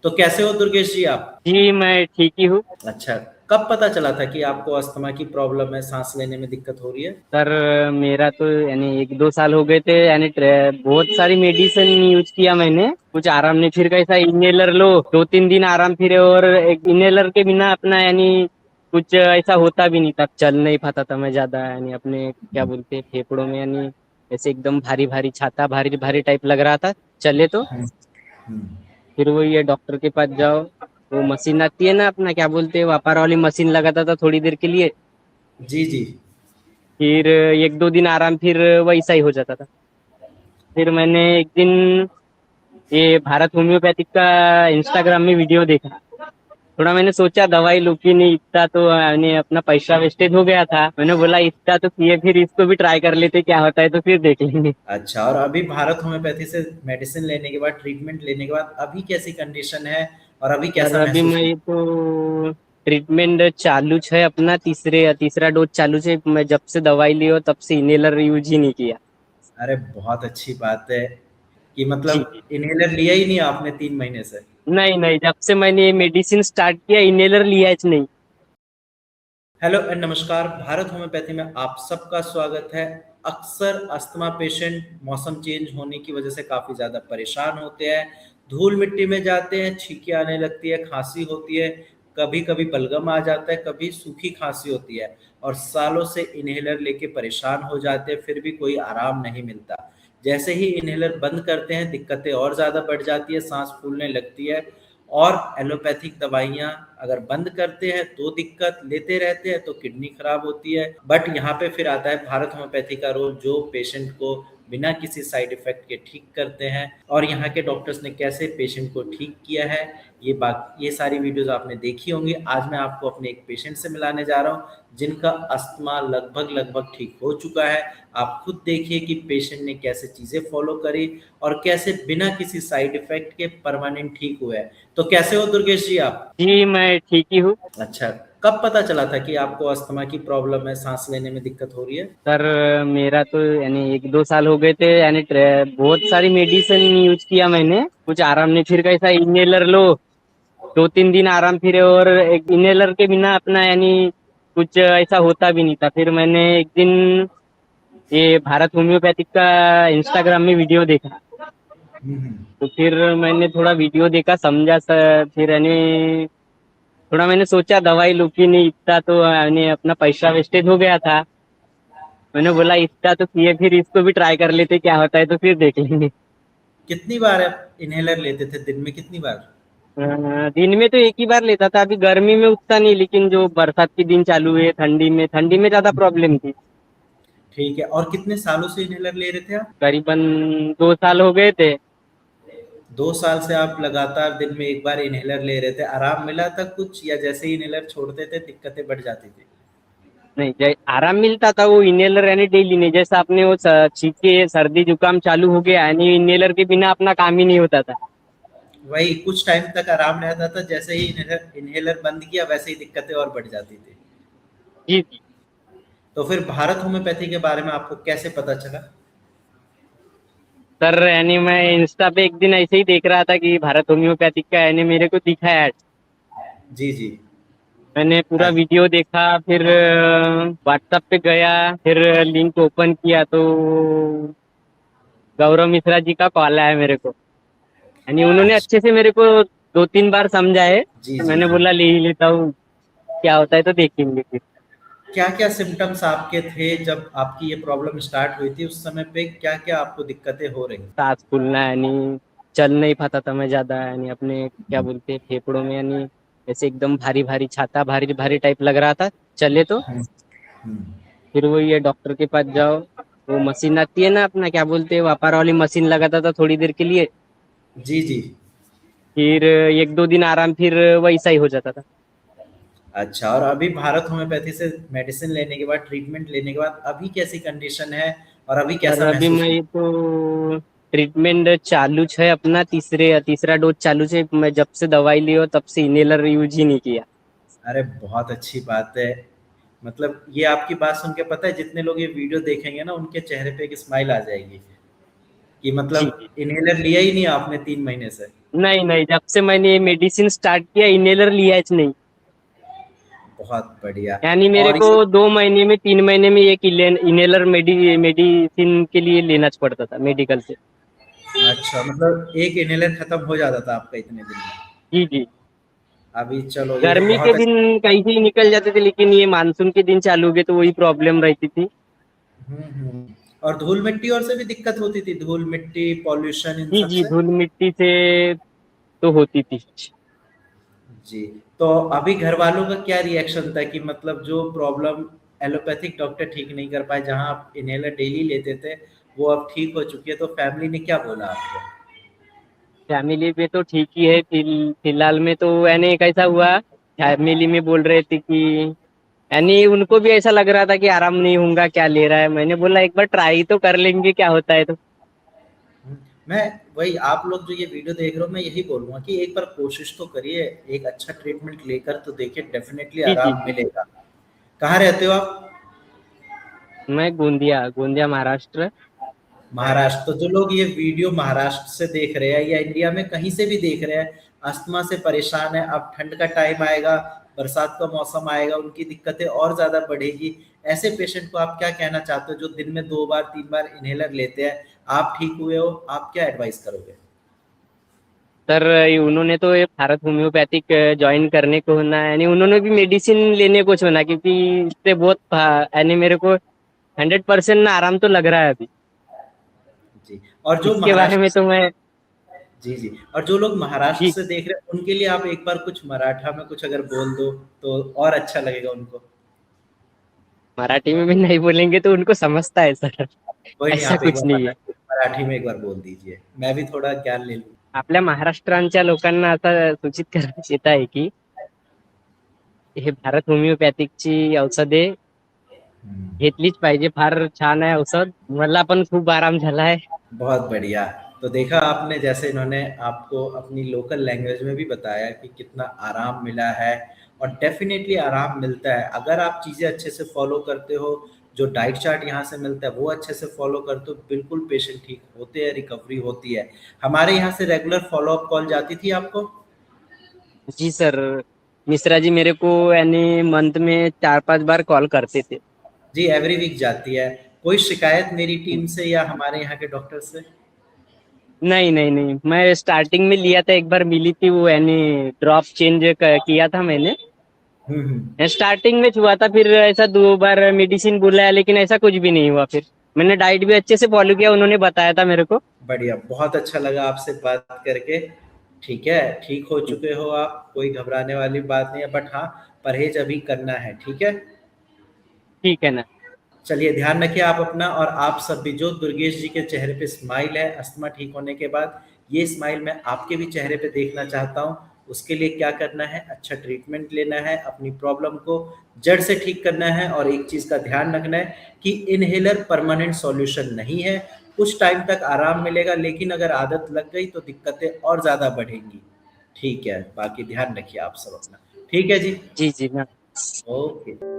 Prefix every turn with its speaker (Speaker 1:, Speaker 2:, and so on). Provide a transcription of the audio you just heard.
Speaker 1: तो कैसे हो दुर्गेश जी आप?
Speaker 2: जी, मैं ठीक ही हूँ।
Speaker 1: अच्छा, कब पता चला था कि आपको अस्थमा की प्रॉब्लम है, सांस लेने में दिक्कत हो रही है?
Speaker 2: सर, मेरा तो यानी 1-2 साल हो गए थे। यानी बहुत सारी मेडिसिन यूज किया मैंने, कुछ आराम नहीं। फिर कैसा इनहेलर लो, 2-3 दिन आराम, फिर और एक इनहेलर के बिना अपना यानी कुछ ऐसा होता भी नहीं था, चल नहीं पाता था मैं ज्यादा। यानी अपने क्या बोलते हैं, फेफड़ों में यानी ऐसे एकदम भारी भारी छाता, भारी भारी टाइप लग रहा था चले तो।
Speaker 1: हम्म। हम्म।
Speaker 2: फिर वो ये डॉक्टर के पास जाओ, वो मशीन आती है ना, अपना क्या बोलते हैं, वापर वाली मशीन लगाता था थोड़ी देर के लिए।
Speaker 1: जी जी।
Speaker 2: फिर 1-2 दिन आराम, फिर वैसा ही हो जाता था। फिर मैंने एक दिन ये भारत होम्योपैथिक का इंस्टाग्राम में वीडियो देखा। थोड़ा मैंने सोचा दवाई लूं कि नहीं, इतना तो यानी अपना पैसा वेस्टेज हो गया था। मैंने बोला इतना तो किए, फिर इसको भी ट्राई कर लेते, क्या होता है तो फिर देख लेंगे।
Speaker 1: अच्छा, और अभी भारत होम्योपैथी से मेडिसिन लेने के बाद, ट्रीटमेंट लेने के बाद अभी कैसी कंडीशन है और अभी
Speaker 2: सर,
Speaker 1: कैसा
Speaker 2: अभी
Speaker 1: महसूस हो?
Speaker 2: मैं तो ट्रीटमेंट चालू है अपना, तीसरा डोज चालू है। मैं जब से दवाई ली हो तब से इनहेलर यूज ही नहीं किया।
Speaker 1: अरे बहुत अच्छी बात है कि
Speaker 2: जी
Speaker 1: मतलब
Speaker 2: जी।
Speaker 1: इनहेलर लिया ही नहीं आपने 3 महीने से।
Speaker 2: नहीं नहीं, जब से मैंने ये मेडिसिन स्टार्ट किया इनहेलर लिया ही नहीं।
Speaker 1: हेलो एंड नमस्कार, भारत होम्योपैथी में आप सबका स्वागत है। अक्सर अस्थमा पेशेंट मौसम चेंज होने की वजह से काफ़ी ज़्यादा परेशान होते हैं, धूल मिट्टी में जाते हैं, छींकें आने लगती है, खांसी होती है, कभी-कभी बलगम आ जाता है, कभी सूखी खांसी होती है और सालों से इन्हेलर लेके परेशान हो जाते हैं, फिर भी कोई आराम नहीं मिलता। जैसे ही इन्हेलर बंद करते हैं, दिक्कतें और ज़्यादा बढ़ जाती है, सांस फूलने लगती है और एलोपैथिक दवाइयाँ अगर बंद करते हैं तो दिक्कत, लेते रहते हैं तो किडनी खराब होती है। बट यहाँ पे फिर आता है भारत होम्योपैथी का रोल, जो पेशेंट को बिना किसी साइड इफेक्ट के ठीक करते हैं और यहाँ के डॉक्टर्स ने कैसे पेशेंट को ठीक किया है, ये सारी वीडियोस आपने देखी होंगी। आज मैं आपको अपने एक पेशेंट से मिलाने जा रहा हूँ जिनका अस्थमा लगभग लगभग ठीक हो चुका है। आप खुद देखिए कि पेशेंट ने कैसे चीज़ें फॉलो करी और कैसे बिना किसी साइड इफेक्ट के परमानेंट ठीक हुए हैं। तो कैसे हो दुर्गेश जी आप?
Speaker 2: जी, मैं ठीक ही हूँ।
Speaker 1: अच्छा, कब पता चला था कि आपको अस्थमा की प्रॉब्लम है, सांस लेने में दिक्कत हो रही है?
Speaker 2: सर, मेरा तो यानी 1-2 साल हो गए थे। यानी बहुत सारी मेडिसिन यूज किया मैंने, कुछ आराम नहीं। फिर कैसा इनहेलर लो, 2-3 दिन आराम, फिर और एक इनहेलर के बिना अपना यानी कुछ ऐसा होता भी नहीं था। फिर मैंने एक दिन ये भारत होम्योपैथिक का इंस्टाग्राम में वीडियो देखा।
Speaker 1: हम्म।
Speaker 2: तो फिर मैंने थोड़ा वीडियो देखा, समझा सर। फिर यानी थोड़ा मैंने सोचा दवाई लूं कि नहीं, इतना तो यानी अपना पैसा वेस्टेज हो गया था। मैंने बोला इतना तो किए, फिर इसको भी ट्राई कर लेते, क्या होता है तो फिर देख लेंगे।
Speaker 1: कितनी बार आप इनहेलर लेते थे, दिन में कितनी बार?
Speaker 2: दिन में तो एक ही बार लेता था। अभी गर्मी में उतना नहीं, लेकिन जो बरसात के दिन चालू हुए, ठंडी में ज्यादा प्रॉब्लम थी।
Speaker 1: ठीक है, और कितने सालों से इनहेलर ले रहे थे आप?
Speaker 2: करीबन 2 साल हो गए थे।
Speaker 1: 2 साल से आप लगातार दिन में एक बार इनहेलर ले रहे थे, आराम मिला था कुछ या जैसे ही इनहेलर छोड़ते थे दिक्कतें बढ़ जाती थी?
Speaker 2: नहीं, आराम मिलता था। वो इनहेलर यानी डेली नहीं, जैसा आपने वो छींके सर्दी जुकाम चालू हो गया, यानी इनहेलर के बिना अपना काम ही नहीं होता था।
Speaker 1: वही कुछ टाइम तक आराम रहता था, जैसे ही इनहेलर इनहेलर बंद किया वैसे ही दिक्कतें और बढ़ जाती थी।
Speaker 2: जी जी।
Speaker 1: तो फिर भारत होम्योपैथी के बारे में आपको कैसे पता चला?
Speaker 2: सर, यानी मैं इंस्टा पे एक दिन ऐसे ही देख रहा था कि भारत होम्योपैथिक का, यानी मेरे को दिखा ऐड।
Speaker 1: जी जी।
Speaker 2: मैंने पूरा
Speaker 1: अच्छा।
Speaker 2: वीडियो देखा, फिर व्हाट्सएप पे गया, फिर लिंक ओपन किया तो गौरव मिश्रा जी का कॉल आया मेरे को। यानी उन्होंने
Speaker 1: अच्छा।
Speaker 2: अच्छे से मेरे को 2-3 बार समझाए।
Speaker 1: जी जी
Speaker 2: मैंने
Speaker 1: जी।
Speaker 2: बोला ले ही लेता हूँ, क्या होता है तो देखेंगे फिर।
Speaker 1: क्या क्या सिम्टम्स आपके थे जब आपकी ये प्रॉब्लम स्टार्ट हुई थी? उस समय पे क्या क्या आपको दिक्कतें हो रही?
Speaker 2: सांस फूलना, यानी चल नहीं पाता था मैं ज्यादा। यानी अपने क्या बोलते हैं, फेफड़ों में यानी ऐसे एकदम भारी भारी छाता, भारी भारी टाइप लग रहा था चले तो।
Speaker 1: हम्म। हम्म।
Speaker 2: फिर वो ये डॉक्टर के पास जाओ, वो मशीन आती है ना, अपना क्या बोलते हैं, वापर वाली मशीन लगाता था थोड़ी देर के लिए।
Speaker 1: जी जी।
Speaker 2: फिर 1-2 दिन आराम, फिर वैसा ही हो जाता था।
Speaker 1: अच्छा, और अभी भारत होम्योपैथी से मेडिसिन लेने के बाद, ट्रीटमेंट लेने के बाद अभी कैसी कंडीशन है और अभी
Speaker 2: सर,
Speaker 1: कैसा
Speaker 2: अभी
Speaker 1: महसूस हो?
Speaker 2: मैं तो ट्रीटमेंट चालू है अपना, तीसरा डोज चालू है। मैं जब से दवाई ली हो तब से इनहेलर यूज ही नहीं किया।
Speaker 1: अरे बहुत अच्छी बात है। मतलब ये आपकी बात सुन के पता है जितने लोग ये वीडियो देखेंगे ना उनके चेहरे पे एक स्माइल आ जाएगी कि
Speaker 2: जी
Speaker 1: मतलब
Speaker 2: जी।
Speaker 1: इनहेलर लिया ही नहीं आपने 3 महीने से?
Speaker 2: नहीं नहीं, जब से मैंने ये मेडिसिन स्टार्ट किया इनहेलर लिया ही नहीं।
Speaker 1: बहुत बढ़िया।
Speaker 2: यानी मेरे
Speaker 1: और
Speaker 2: को
Speaker 1: ये
Speaker 2: 2 महीने में 3 महीने में एक इनहेलर मेडिसिन के लिए लेना पड़ता था मेडिकल से।
Speaker 1: अच्छा, मतलब एक इनहेलर खत्म हो जाता था आपका इतने दिन में?
Speaker 2: जी जी।
Speaker 1: अभी चलो ये तो
Speaker 2: गर्मी के
Speaker 1: बहुत अच्छा।
Speaker 2: दिन कहीं से ही निकल जाते थे, लेकिन ये मानसून के दिन चालू हो गए तो वही प्रॉब्लम रहती थी।
Speaker 1: और धूल मिट्टी और से भी दिक्कत होती थी, धूल मिट्टी पॉल्यूशन इन
Speaker 2: जी
Speaker 1: सब
Speaker 2: जी,
Speaker 1: से?
Speaker 2: धूल मिट्टी से तो होती थी।
Speaker 1: जी। तो अभी घर वालों का क्या रिएक्शन था कि मतलब जो प्रॉब्लम एलोपैथिक डॉक्टर ठीक नहीं कर पाए, जहां आप इनहेलर डेली लेते थे, वो अब ठीक हो चुकी है, तो फैमिली ने क्या बोला आपको?
Speaker 2: फैमिली में तो ठीक ही है, फिलहाल में तो यानी कैसा हुआ, फैमिली में बोल रहे थे कि यानी उनको भी ऐसा लग रहा था कि आराम नहीं होगा, क्या ले रहा है। मैंने बोला एक बार ट्राई तो कर लेंगे, क्या होता है तो।
Speaker 1: मैं वही, आप लोग जो ये वीडियो देख रहे हो, मैं यही बोलूंगा कि एक बार कोशिश तो करिए, एक अच्छा ट्रीटमेंट लेकर तो देखिए, डेफिनेटली
Speaker 2: जी जी
Speaker 1: आराम
Speaker 2: जी।
Speaker 1: मिलेगा। कहाँ रहते हो आप?
Speaker 2: मैं गोंदिया, गोंदिया महाराष्ट्र।
Speaker 1: महाराष्ट्र। तो जो लोग ये वीडियो महाराष्ट्र से देख रहे हैं या इंडिया में कहीं से भी देख रहे हैं, अस्थमा से परेशान है, अब ठंड का टाइम आएगा, बरसात का मौसम आएगा, उनकी दिक्कतें और ज्यादा बढ़ेगी। ऐसे पेशेंट को आप क्या कहना चाहते हो जो दिन में 2 बार 3 बार इनहेलर लेते हैं? आप ठीक हुए हो, आप क्या एडवाइस करोगे?
Speaker 2: सर उन्होंने तो ये भारत होम्योपैथिक ज्वाइन करने को होना है, यानी उन्होंने भी मेडिसिन लेने को होना, क्योंकि इससे बहुत यानी मेरे को 100% आराम तो लग रहा है अभी।
Speaker 1: जी। और जो
Speaker 2: इसके बारे में
Speaker 1: महाराष्ट्र,
Speaker 2: तो मैं।
Speaker 1: जी जी, और जो लोग महाराष्ट्र
Speaker 2: जी,
Speaker 1: से देख रहे हैं उनके लिए आप एक बार कुछ मराठा में कुछ अगर बोल दो तो और अच्छा लगेगा उनको।
Speaker 2: मराठी में भी नहीं बोलेंगे तो उनको समझता है सर।
Speaker 1: कोई नहीं,
Speaker 2: ऐसा
Speaker 1: आप एक
Speaker 2: कुछ
Speaker 1: बार
Speaker 2: नहीं है।
Speaker 1: मराठी में एक बार बोल दीजिए, मैं भी थोड़ा ज्ञान ले लूँ।
Speaker 2: आपल्या महाराष्ट्रांच्या लोकांना आता सूचित करण्यात येत आहे की हे भारत होमिओपॅथिकची औषधे घेतलीच पाहिजे, फार छान आहे औषध, मला पण खूप आराम झाला आहे।
Speaker 1: बहुत बढ़िया। तो देखा आपने, जैसे इन्होंने आपको अपनी लोकल लैंग्वेज में भी बताया कि कितना आराम मिला है, और डेफ़िनेटली आराम मिलता है। अगर आप चीज़ें अच्छे से फ़ॉलो करते हो, जो डाइट चार्ट यहाँ से मिलता है वो अच्छे से फ़ॉलो करते हो, बिल्कुल पेशेंट ठीक होते हैं, रिकवरी होती है। हमारे यहाँ से रेगुलर फ़ॉलो-अप कॉल जाती थी आपको?
Speaker 2: जी सर, मिश्रा जी मेरे को यानी मंथ में 4-5 बार कॉल करते थे।
Speaker 1: जी, एवरी वीक जाती है। कोई शिकायत मेरी टीम से या हमारे यहाँ के डॉक्टर से?
Speaker 2: नहीं नहीं नहीं, मैं स्टार्टिंग में लिया था, एक बार मिली थी वो, यानी ड्रॉप चेंज किया था मैंने।
Speaker 1: हुँ, हुँ।
Speaker 2: स्टार्टिंग में हुआ था, फिर ऐसा 2 बार मेडिसिन बुलाया, लेकिन ऐसा कुछ भी नहीं हुआ। फिर मैंने डाइट भी अच्छे से फॉलो किया, उन्होंने बताया था मेरे को।
Speaker 1: बढ़िया, बहुत अच्छा लगा आपसे बात करके। ठीक है, ठीक हो चुके हो आप, कोई घबराने वाली बात नहीं है, बट हाँ, परहेज़ अभी करना है, ठीक है?
Speaker 2: ठीक है ना।
Speaker 1: चलिए, ध्यान रखिए आप अपना, और आप सब भी। जो दुर्गेश जी के चेहरे पे स्माइल है अस्थमा ठीक होने के बाद, ये स्माइल मैं आपके भी चेहरे पे देखना चाहता हूँ। उसके लिए क्या करना है? अच्छा ट्रीटमेंट लेना है, अपनी प्रॉब्लम को जड़ से ठीक करना है, और एक चीज़ का ध्यान रखना है कि इनहेलर परमानेंट सॉल्यूशन नहीं है। कुछ टाइम तक आराम मिलेगा, लेकिन अगर आदत लग गई तो दिक्कतें और ज़्यादा बढ़ेंगी। ठीक है, बाकी ध्यान रखिए आप सब अपना। ठीक है जी,
Speaker 2: जी जी मैं।
Speaker 1: ओके।